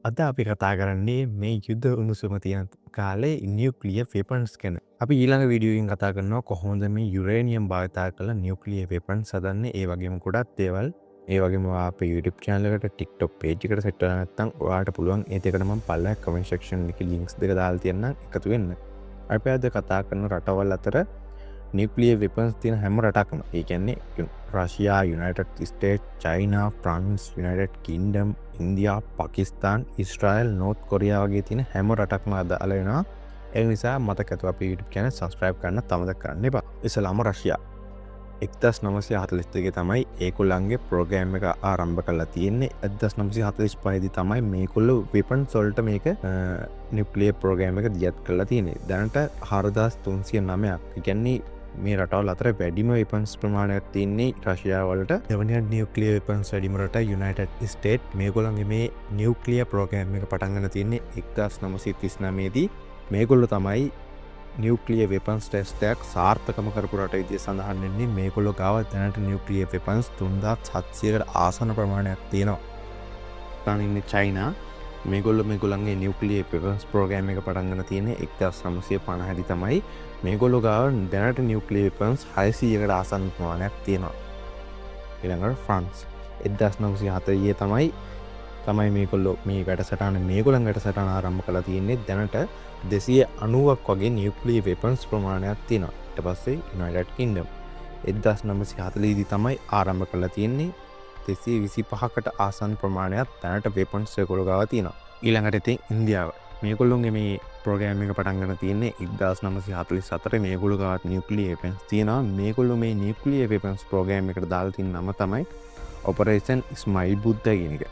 අද අපි කතා කරන්නේ මේ යුද්ධ උණුසුම තියෙන කාලේ නියුක්ලියර් වෙපන්ස් ගැන. අපි ඊළඟ වීඩියෝකින් කතා කරනවා කොහොමද මේ යුරේනියම් භාවිතා කරලා නියුක්ලියර් වෙපන්ස් හදන්නේ. ඒ වගේම ගොඩක් දේවල්. ඒ වගේම අපේ YouTube channel එකට TikTok page එකට set කරලා නැත්නම් ඔයාලට පුළුවන් ඒ දෙකට මම පල්ලෙහා comment section එකේ links දෙක දාලා තියන්නම් එකතු වෙන්න. අපි අද කතා කරන රටවල් අතර නියුක්ලියර් වෙපන්ස් තියෙන හැම රටක්ම. ඒ කියන්නේ Russia, United State, China, France, United Kingdom, India, Pakistan, Israel, North Korea වගේ තියෙන හැම රටක්ම අදාළ වෙනවා. ඒ නිසා මතකව අපේ YouTube channel subscribe කරන්න අමතක කරන්න එපා. ඉස්සලාම රෂයා 1942 තමයි ඒගොල්ලන්ගේ ප්‍රෝග්‍රෑම් එක ආරම්භ කරලා තියෙන්නේ. 1945 දී තමයි මේගොල්ලෝ වෙපන්ස් වලට මේක නියුක්ලියර් ප්‍රෝග්‍රෑම් එක දියත් කරලා තියෙන්නේ. දැනට 4309ක්. ඒ කියන්නේ මේ රටවල් අතර වැඩිම වෙපන්ස් ප්‍රමාණයක් තියෙන්නේ රෂ්‍යාව වලට. දෙවැනි නියුක්ලියර් වෙපන්ස් වැඩිම රට යුනයිටඩ් ස්ටේට්. මේගොල්ලන්ගේ මේ නියුක්ලියර් ප්‍රෝග්‍රෑම් එක පටන් ගන්න තියෙන්නේ 1939 දී. මේගොල්ලෝ තමයි නියුක්ලියර් වෙපන්ස් ටෙස්ට් එකක් සාර්ථකම කරපු රට විදිහට සඳහන් වෙන්නේ. මේගොල්ලෝ ගාව දැනට නියුක්ලියර් වෙපන්ස් 3700කට ආසන්න ප්‍රමාණයක් තියෙනවා. ඊළඟ ඉන්නේ චයිනා. මේගොල්ලන්ගේ නියුක්ලියර් වෙපන්ස් ප්‍රෝග්‍රෑම් එක පටන් ගන්න තියෙන්නේ 1950 දී තමයි. මේගොල්ලෝ ගාව දැනට නියුක්ලියර් වෙපන්ස් 600කට ආසන්න ප්‍රමාණයක් තියෙනවා. ඊළඟට ෆ්‍රාන්ස් 1940 තමයි මේගොල්ලෝ මේ වැඩසටහන මේගොල්ලන් වැඩසටහන ආරම්භ කළා තියෙන්නේ. දැනට 290ක් වගේ නියුක්ලියර් වෙපන්ස් ප්‍රමාණයක් තියෙනවා. ඊට පස්සේ යුනයිටඩ් කින්ග්ඩම් 1940 දී තමයි ආරම්භ කළා තියෙන්නේ. 225කට ආසන්න ප්‍රමාණයක් දැනට වෙපන්ස් ඒගොල්ලෝ ගාව තියෙනවා. ඊළඟට ඉතින් ඉන්දියාව. මේගොල්ලෝගේ මේ ප්‍රෝග්‍රෑම් එක පටන් ගන්න තියෙන්නේ 1944. මේගොල්ලෝ ගාව නියුක්ලියර් වෙපන්ස් තියෙනවා. මේගොල්ලෝ මේ නියුක්ලියර් වෙපන්ස් ප්‍රෝග්‍රෑම් එකට දාලා තියෙන නම තමයි ඔපරේෂන් ස්මයිල් බුද්ධ කියන එක.